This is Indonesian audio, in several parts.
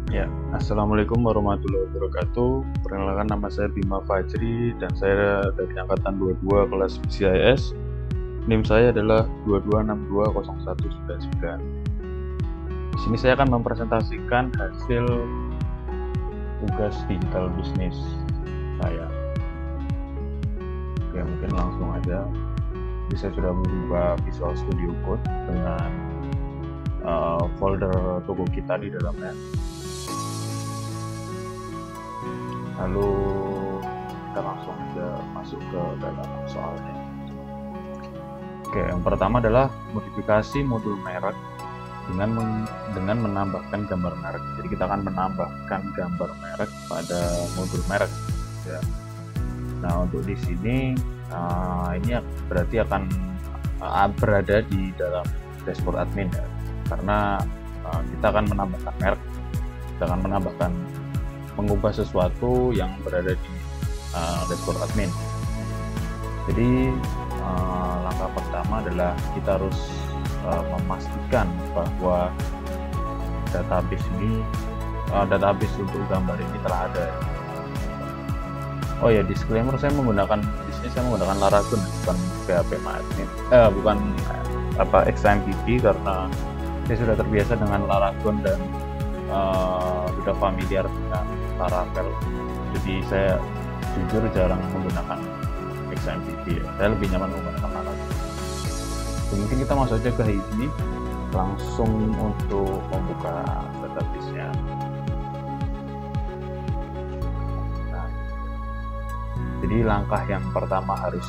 Ya, Assalamualaikum warahmatullahi wabarakatuh. Perkenalkan, nama saya Bima Fajri dan saya dari angkatan 22 kelas BCIS. NIM saya adalah 22620199. Di sini saya akan mempresentasikan hasil tugas digital bisnis saya. Oke, mungkin langsung aja. Jadi saya sudah membuka Visual Studio Code dengan folder toko kita di dalamnya. Lalu kita langsung aja masuk ke dalam soalnya. Oke, yang pertama adalah modifikasi modul merek dengan menambahkan gambar merek. Jadi kita akan menambahkan gambar merek pada modul merek. Ya. Nah, untuk di sini ini berarti akan berada di dalam dashboard admin ya, karena kita akan menambahkan merek, kita akan mengubah sesuatu yang berada di dashboard admin. Jadi langkah pertama adalah kita harus memastikan bahwa database untuk gambar ini telah ada. Oh ya, disclaimer, saya menggunakan Laragon, bukan PHP admin, bukan XAMPP, karena saya sudah terbiasa dengan Laragon dan sudah familiar dengan Laravel. Jadi saya jujur jarang menggunakan XAMPP ya. Saya lebih nyaman menggunakan Laravel. Mungkin kita masuk aja ke ini langsung untuk membuka database-nya. Nah, jadi langkah yang pertama harus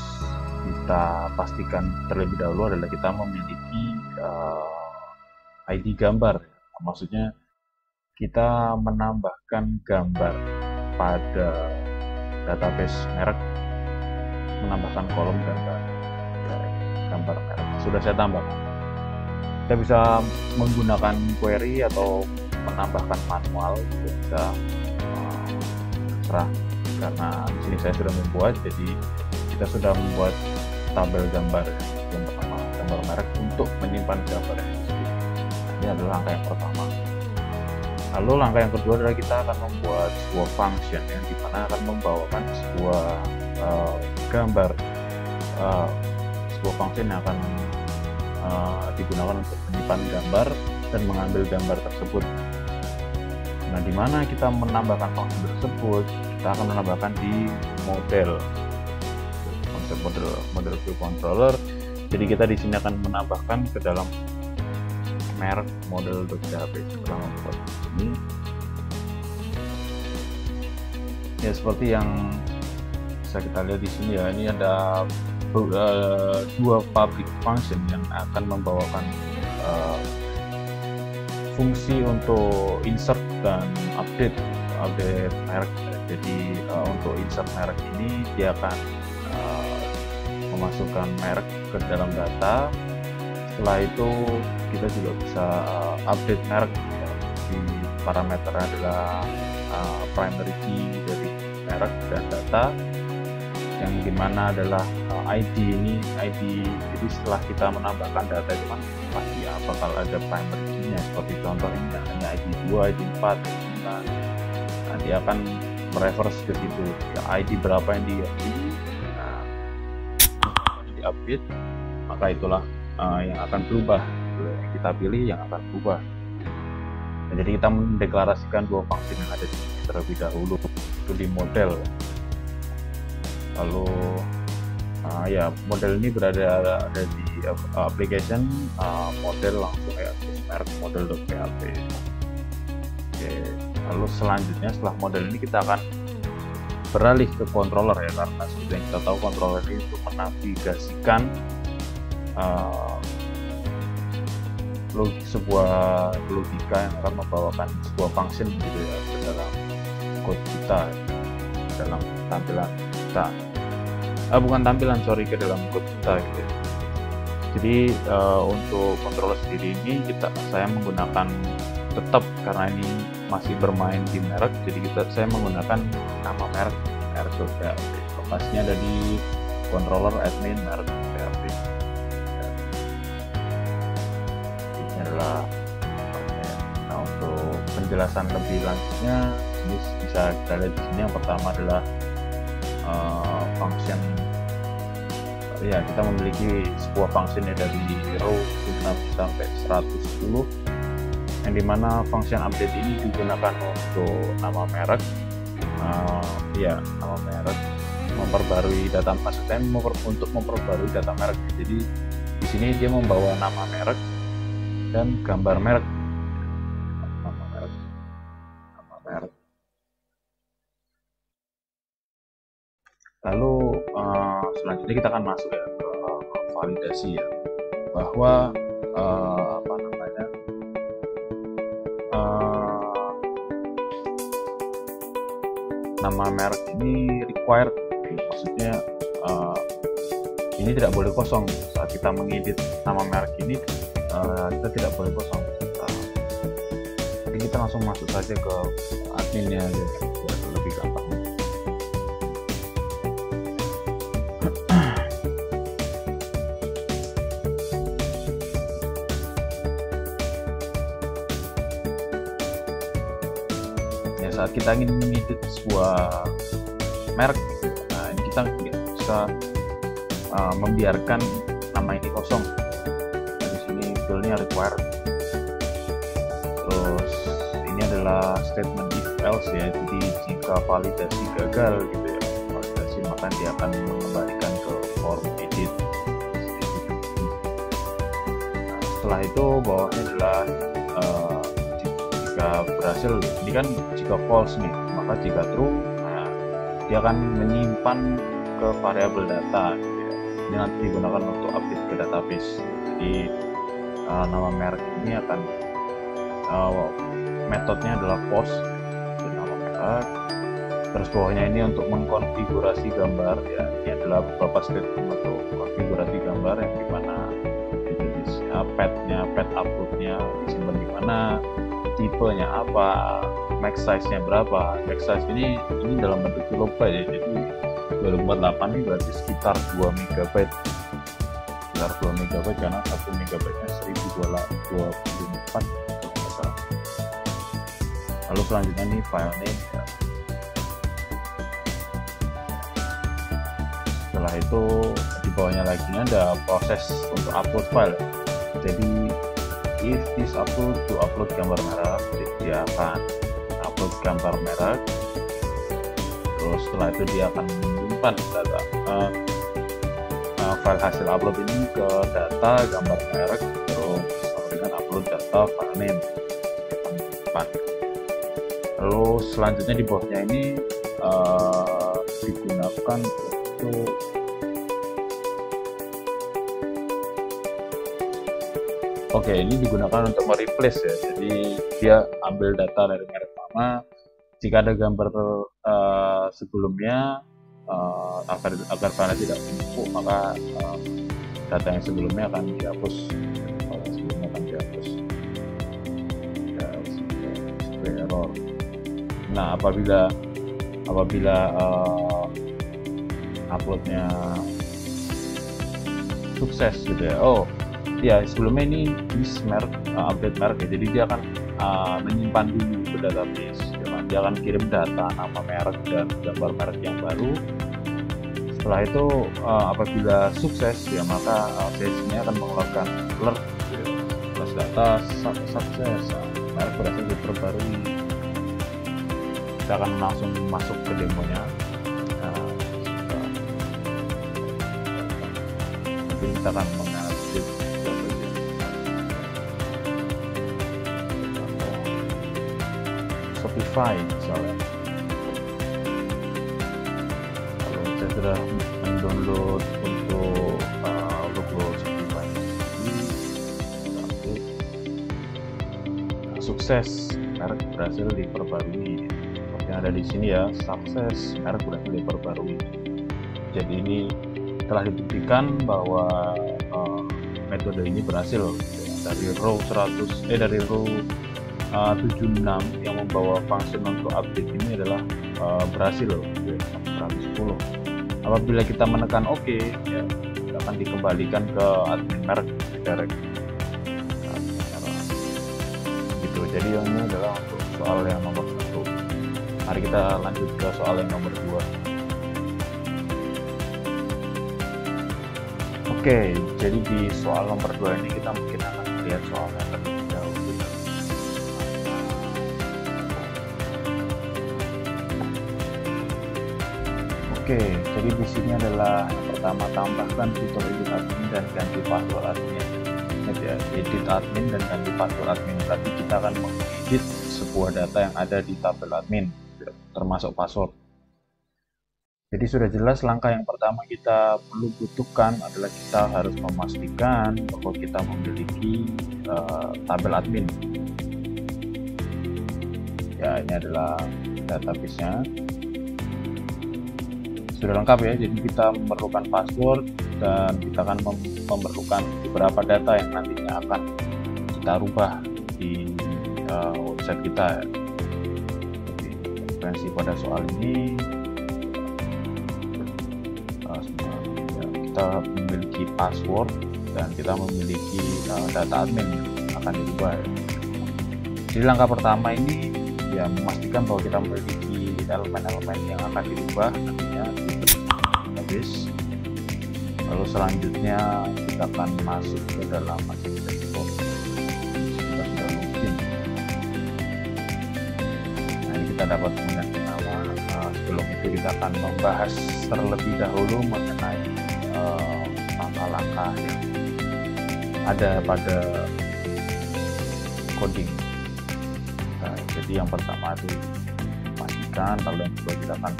kita pastikan terlebih dahulu adalah kita memiliki ID gambar. Maksudnya kita menambahkan gambar pada database merek, menambahkan kolom gambar merek. Sudah saya tambah. Kita bisa menggunakan query atau menambahkan manual, bisa terserah. Karena di sini saya sudah membuat, jadi kita sudah membuat tabel gambar yang pertama, gambar merek untuk menyimpan gambar. Ini adalah langkah yang pertama. Lalu langkah yang kedua adalah kita akan membuat sebuah function yang dimana akan membawakan sebuah gambar, sebuah function yang akan digunakan untuk menyimpan gambar dan mengambil gambar tersebut. Nah, di mana kita menambahkan function tersebut? Kita akan menambahkan di model, konsep model view controller. Jadi kita di sini akan menambahkan ke dalam merek model.php. Setelah membuat ini ya, seperti yang bisa kita lihat di sini ya, ini ada dua public function yang akan membawakan fungsi untuk insert dan update merek. Jadi untuk insert merek ini dia akan memasukkan merek ke dalam data. Setelah itu kita juga bisa update merek ya. Di parameter adalah primary key dari merek dan data, yang dimana adalah ID. Jadi setelah kita menambahkan data itu kan pasti ya bakal ada primary key-nya, seperti contoh ini hanya ID 2, ID 4, ID 9. Nah, dia akan mereverse ke situ ya, ID berapa yang di-update, maka itulah yang akan berubah. Yang kita pilih yang akan berubah. Nah, jadi kita mendeklarasikan dua function yang ada di sini terlebih dahulu, itu di model. Lalu ya, model ini berada di application, model langsung ya, merek model.php. Oke, lalu selanjutnya setelah model ini kita akan beralih ke controller ya, karena seperti yang kita tahu controller ini untuk menavigasikan sebuah logika yang akan membawakan sebuah function gitu ya ke dalam code kita, dalam tampilan kita, ke dalam code kita gitu. Jadi untuk controller sendiri ini saya menggunakan tetap, karena ini masih bermain di merek, jadi saya menggunakan nama merek.php. Lokasinya ada di controller admin merek.php. Ini adalah penjelasan lebih lanjutnya ini bisa kita lihat di sini. Yang pertama adalah function. Ya, kita memiliki sebuah function dari row 6 sampai 110, yang dimana function update ini digunakan untuk nama merek, nama merek, memperbarui data, maksudnya untuk memperbarui data merek. Jadi di sini dia membawa nama merek dan gambar merek. Lalu selanjutnya kita akan masuk ya ke validasi ya, bahwa nama merek ini required, maksudnya ini tidak boleh kosong. Saat kita mengedit nama merek ini kita tidak boleh kosong. Jadi kita langsung masuk saja ke adminnya aja, biar lebih gampang. Saat kita ingin mengedit sebuah merek, ini kita bisa membiarkan nama ini kosong. Di sini field-nya required. Terus ini adalah statement if else ya, jadi jika validasi gagal gitu ya, validasi, maka dia akan mengembalikan ke form edit. Setelah itu bawahnya adalah jika berhasil, ini kan jika false nih, maka jika true, dia akan menyimpan ke variabel data gitu ya. Ini nanti digunakan untuk update ke database. Jadi nama merek ini akan metodenya adalah post dan nama merek. Terus bawahnya ini untuk mengkonfigurasi gambar ya, ini adalah beberapa statement untuk konfigurasi gambar, yang dimana pad uploadnya disimpan di mana, tipenya apa, max size-nya berapa. Max size ini dalam bentuk kilobyte ya, jadi 2048 ini berarti sekitar 2 MB, sekitar 2 MB, karena 1 MB nya 1024. Lalu selanjutnya ini file name ya. Setelah itu di bawahnya lagi ada proses untuk upload file. Jadi if this upload to upload gambar merek, dia akan upload gambar merek. Terus setelah itu dia akan menyimpan data file hasil upload ini ke data gambar merek, terus dengan upload data file name. Lalu selanjutnya di bawahnya ini digunakan untuk ini digunakan untuk mereplace ya. Jadi dia ambil data dari merek lama. Jika ada gambar sebelumnya, agar file tidak menumpuk, maka data yang sebelumnya akan dihapus. Error. Nah, apabila uploadnya sukses gitu ya. Ya, sebelumnya ini update merek ya, jadi dia akan menyimpan dulu ke database. Dia akan kirim data nama merek dan gambar merek yang baru. Setelah itu apabila sukses ya, maka sesinya akan mengeluarkan alert plus data sukses, merek berhasil diperbarui. Kita akan langsung masuk ke demonya. Kita akan mengedit Shopify misalnya. Kalau saya sudah mendownload untuk logo Shopify ini, sukses, merek berhasil diperbarui. Seperti yang ada di sini ya, sukses, merek berhasil diperbarui. Jadi ini telah dibuktikan bahwa metode ini berhasil. Dari row 76 yang membawa function untuk update ini adalah berhasil 110. Apabila kita menekan OK ya, kita akan dikembalikan ke admin merek direct gitu. Jadi yang ini adalah untuk soal yang nomor 1. Mari kita lanjut ke soal yang nomor 2. Oke, jadi di soal nomor 2 ini kita mungkin akan melihat soal yang terlebih dahulu. Oke, jadi di sini adalah yang pertama, tambahkan fitur edit admin dan ganti password admin. Ya, edit admin dan ganti password admin, berarti kita akan mengedit sebuah data yang ada di tabel admin, termasuk password. Jadi sudah jelas langkah yang pertama kita perlu butuhkan adalah kita harus memastikan bahwa kita memiliki tabel admin. Ya, ini adalah database-nya. Sudah lengkap ya, jadi kita memerlukan password dan kita akan memerlukan beberapa data yang nantinya akan kita rubah di website kita. Jadi referensi pada soal ini kita memiliki password dan kita memiliki data admin yang akan dirubah ya. Jadi langkah pertama ini ya memastikan bahwa kita memiliki elemen-elemen yang akan dirubah nantinya di database. Lalu selanjutnya kita akan masuk ke dalam masing dashboard. Kita sudah login. Nah, ini kita dapat mengganti nama. Sebelum itu kita akan membahas terlebih dahulu mengenai langkah-langkah yang ada pada coding. Nah, jadi yang pertama itu pastikan, lalu yang kedua kita akan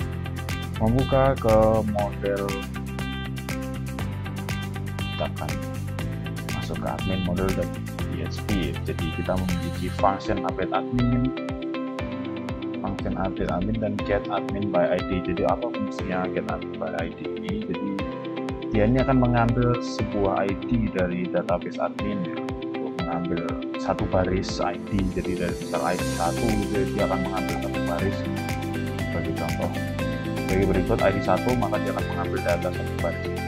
membuka ke model, kita akan masuk ke admin model dan PHP. Jadi kita memiliki function update admin, function update admin dan get admin by ID. Jadi apa fungsinya get admin by ID ini? Jadi dia ini akan mengambil sebuah ID dari database admin ya, untuk mengambil satu baris ID. Jadi dari misal ID 1 dia akan mengambil satu baris. Sebagai contoh sebagai berikut, ID 1 maka dia akan mengambil data satu baris.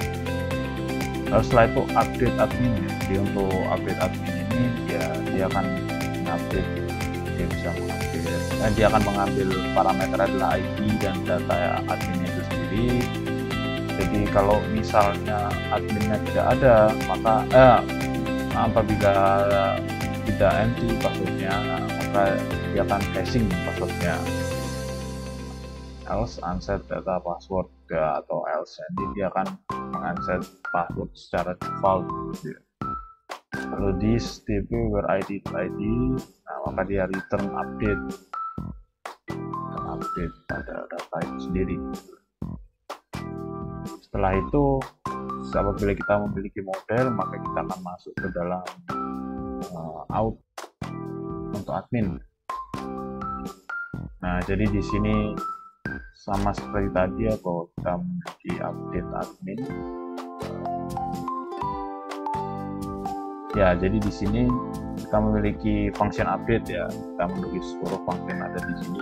Lalu setelah itu update admin ya. Jadi untuk update admin ini ya dia akan mengupdate, dia bisa mengupdate dan dia akan mengambil parameter adalah ID dan data adminnya itu sendiri. Jadi kalau misalnya adminnya tidak ada, maka apabila tidak empty passwordnya, maka dia akan caching passwordnya. Else unset data password ya, atau else jadi dia akan unset password secara default gitu ya. Lalu this tp where id to id, nah maka dia return update pada data itu sendiri. Setelah itu apabila kita memiliki model, maka kita akan masuk ke dalam out untuk admin. Nah, jadi di sini sama seperti tadi ya, bahwa kita memiliki update admin. Ya, jadi di sini kita memiliki function update ya. Kita menulis huruf function ada di sini.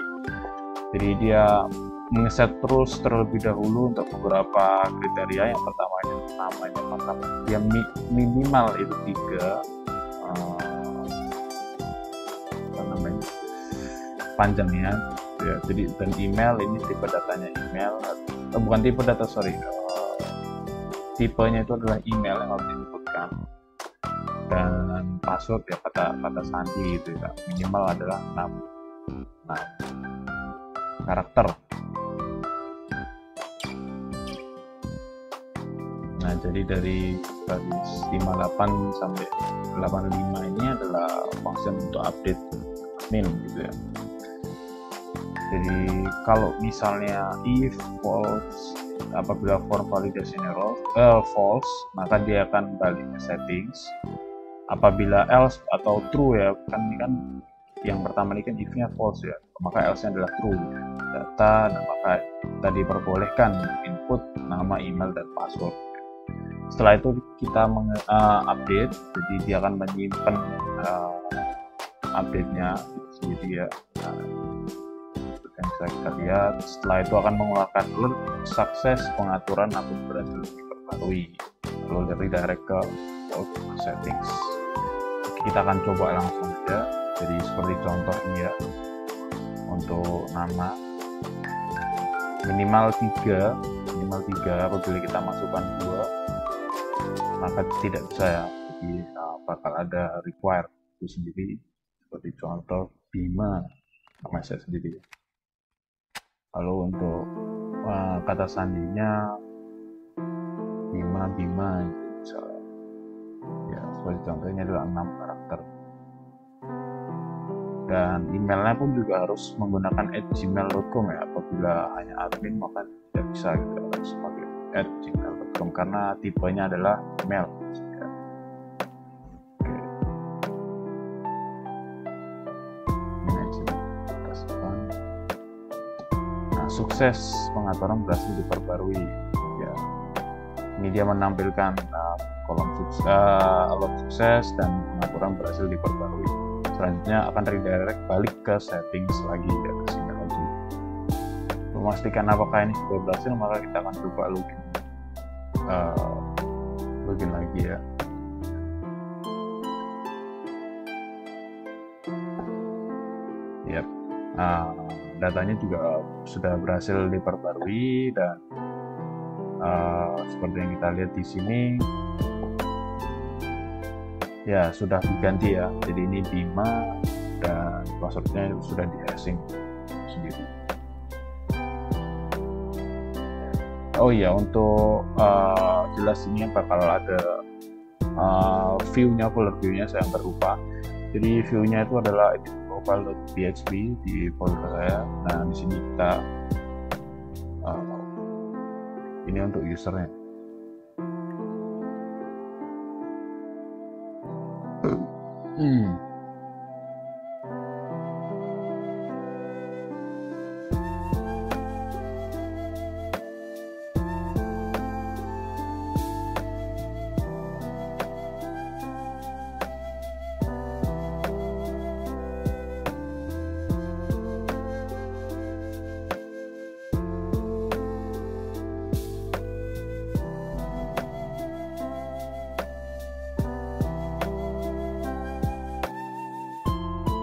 Jadi dia mengeset terus terlebih dahulu untuk beberapa kriteria. Yang pertama ini namanya, maka dia minimal itu 3 panjangnya ya. Jadi dan email ini tipe datanya email, bukan tipe data, tipenya itu adalah email yang harus disebutkan, dan password ya kata sandi gitu ya, minimal adalah 6 karakter. Nah, jadi dari baris 58 sampai 85 ini adalah function untuk update admin gitu ya. Jadi kalau misalnya if false, apabila form validation error false, maka dia akan balik ke settings. Apabila else atau true ya, kan ini kan yang pertama ini kan if-nya false ya, maka else-nya adalah true data, nah maka tadi diperbolehkan input nama, email, dan password. Setelah itu kita update, jadi dia akan menyimpan update-nya sendiri ya. Yang bisa kita lihat, setelah itu akan mengeluarkan alert sukses pengaturan akun berhasil diperbarui, lalu dari direct ke settings. Kita akan coba langsung saja. Jadi seperti contoh ini ya, untuk nama minimal 3 apabila kita masukkan 2 maka tidak bisa ya, jadi bakal ada require itu sendiri, seperti contoh Bima nama saya sendiri. Lalu untuk kata sandinya Bima misalnya ya, seperti contohnya adalah 6 karakter. Dan emailnya pun juga harus menggunakan @gmail.com ya, apabila hanya admin maka tidak bisa gitu, harus pakai @gmail.com karena tipenya adalah mail ya. Oke. Nah, sukses, pengaturan berhasil diperbarui ya. Ini dia menampilkan kolom sukses, alert sukses dan pengaturan berhasil diperbarui. Selanjutnya akan redirect balik ke settings lagi ya, ke sini lagi. Memastikan apakah ini sudah berhasil, maka kita akan coba login lagi ya. Yap. Datanya juga sudah berhasil diperbarui dan seperti yang kita lihat di sini ya sudah diganti ya, jadi ini Bima dan passwordnya sudah di hashing sendiri. Oh iya, untuk jelas ini bakal ada view-nya, folder view-nya saya berubah. Jadi view-nya itu adalah profile.php di folder saya. Nah di sini kita ini untuk usernya.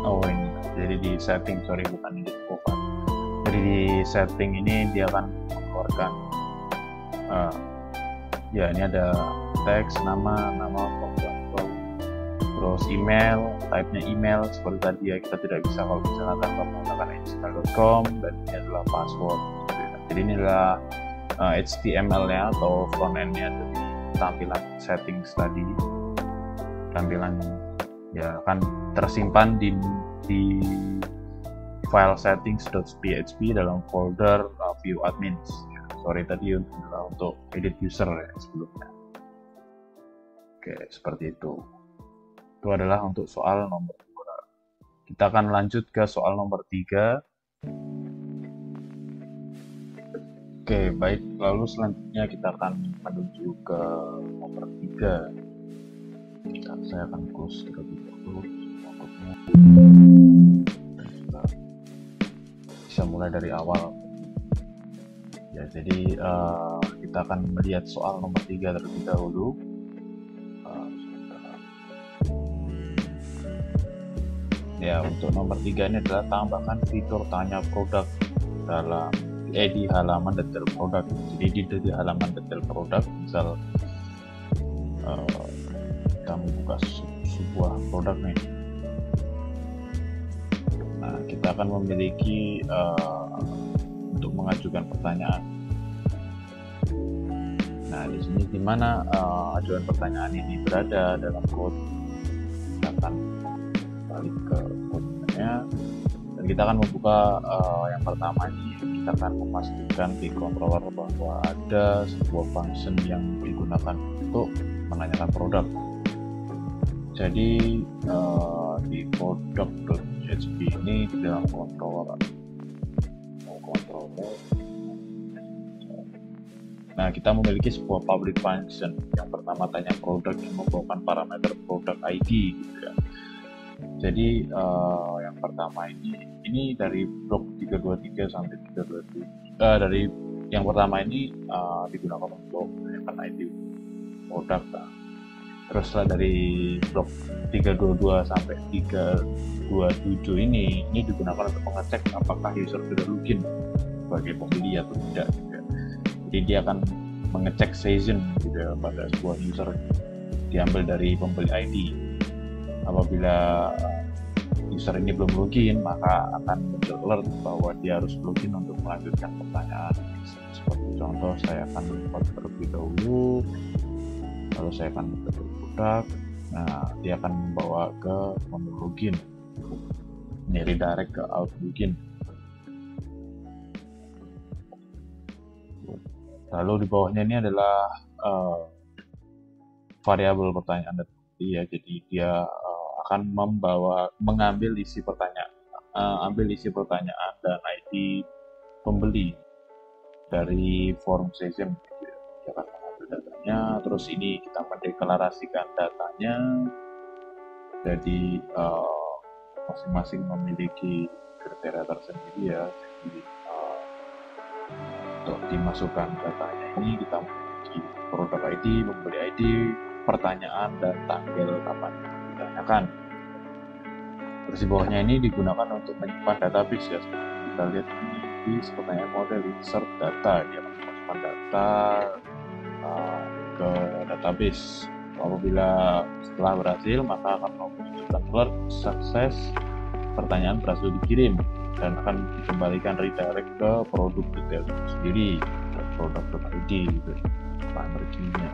Oh ini, jadi di setting, sorry bukan edit profile. Jadi di setting ini dia akan mengeluarkan ya ini ada teks, nama, terus email, type-nya email seperti tadi ya, kita tidak bisa kalau misalnya tanpa menggunakan gmail.com, dan ini adalah password. Jadi ini adalah HTML-nya atau front end-nya dari tampilan settings tadi. Tampilan ya akan tersimpan di file settings.php dalam folder view admins. Sorry tadi untuk edit user ya sebelumnya. Oke, seperti itu. Itu adalah untuk soal nomor 2. Kita akan lanjut ke soal nomor 3. Oke, baik. Lalu selanjutnya kita akan menuju ke nomor 3. Saya akan close terlebih dahulu. Bisa mulai dari awal. Ya, jadi kita akan melihat soal nomor 3 terlebih dahulu. Ya, untuk nomor 3 ini adalah tambahkan fitur tanya produk dalam di halaman detail produk. Jadi di halaman detail produk, misal kita membuka sebuah produk nih. Nah, kita akan memiliki untuk mengajukan pertanyaan. Nah, di sini di mana ajuan pertanyaan ini berada dalam kode. Kita akan balik ke kodenya dan kita akan membuka yang pertama ini. Kita akan memastikan di controller bahwa ada sebuah function yang digunakan untuk menanyakan produk. Jadi di product.php ini di dalam controller. Nah, kita memiliki sebuah public function. Yang pertama tanya produk yang membawakan parameter product ID gitu ya. Jadi yang pertama ini dari blok 323 sampai 327. Dari yang pertama ini digunakan untuk menanyakan ID produk. Terus setelah dari blok 322 sampai 327 ini digunakan untuk mengecek apakah user sudah login sebagai pembeli atau tidak gitu ya. Jadi dia akan mengecek session gitu ya, pada sebuah user, diambil dari pembeli ID. Apabila user ini belum login, maka akan muncul alert bahwa dia harus login untuk melanjutkan pertanyaan. Seperti contoh, saya akan membuat terlebih dahulu, lalu saya akan ke produk. Nah, dia akan membawa ke menu login, ini redirect ke out login. Lalu di bawahnya ini adalah variabel pertanyaan ya, jadi dia akan mengambil isi pertanyaan, dan ID pembeli dari form session. Dia akan mengambil datanya, terus ini kita mendeklarasikan datanya. Jadi masing-masing memiliki kriteria tersendiri ya. Jadi untuk dimasukkan datanya ini kita memiliki produk ID, pembeli ID, pertanyaan, dan tanggal kapan ditanyakan. Terus di bawahnya ini digunakan untuk menyimpan database ya. Kita lihat ini di pertanyaan model insert data, dia akan memasukkan data ke database. Apabila setelah berhasil, maka akan menunjukkan alert sukses, pertanyaan berhasil dikirim, dan akan dikembalikan redirect ke produk detail sendiri, produk.id gitu, primary key-nya.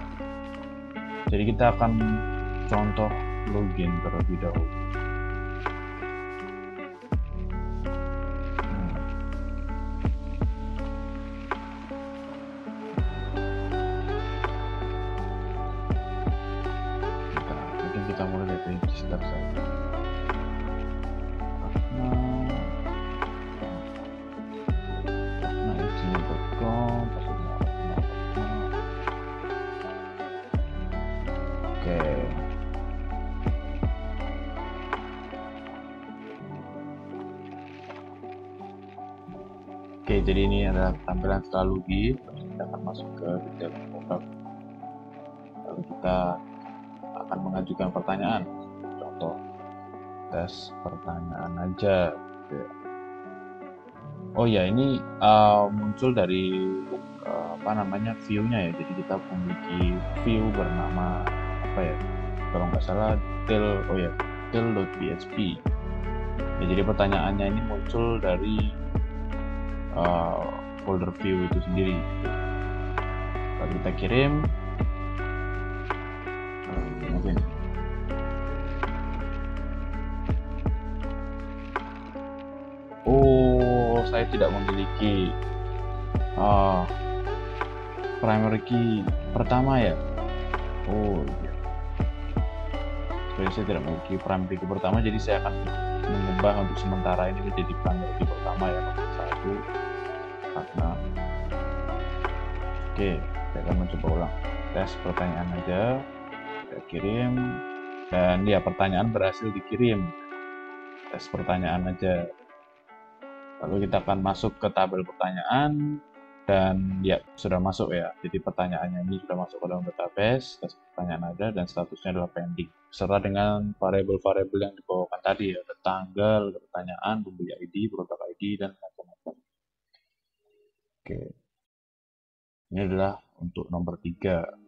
Jadi kita akan contoh login terlebih dahulu. Mungkin kita mulai dari register saja. Oke, jadi ini adalah tampilan setelah login. Kita akan masuk ke detail produk. Lalu kita akan mengajukan pertanyaan. Contoh tes pertanyaan aja. Oh ya, ini muncul dari view-nya ya. Jadi kita memiliki view bernama apa ya? Kalau nggak salah detail.php. Ya, jadi pertanyaannya ini muncul dari folder view itu sendiri. Lalu kita kirim. Mungkin saya tidak memiliki primary key pertama ya. Saya tidak memiliki primary key pertama, jadi saya akan mengubah untuk sementara ini menjadi primary key pertama ya, nomor 1, karena saya akan mencoba ulang tes pertanyaan aja. Saya kirim, dan ya, pertanyaan berhasil dikirim. Tes pertanyaan aja. Lalu kita akan masuk ke tabel pertanyaan, dan ya, sudah masuk ya. Jadi pertanyaannya ini sudah masuk ke dalam database, tes pertanyaan ada, dan statusnya adalah pending, serta dengan variabel-variabel yang dibawakan tadi ya, ada tanggal, pertanyaan, pembeli ID, produk ID, dan macam-macam. Oke, ini adalah untuk nomor 3.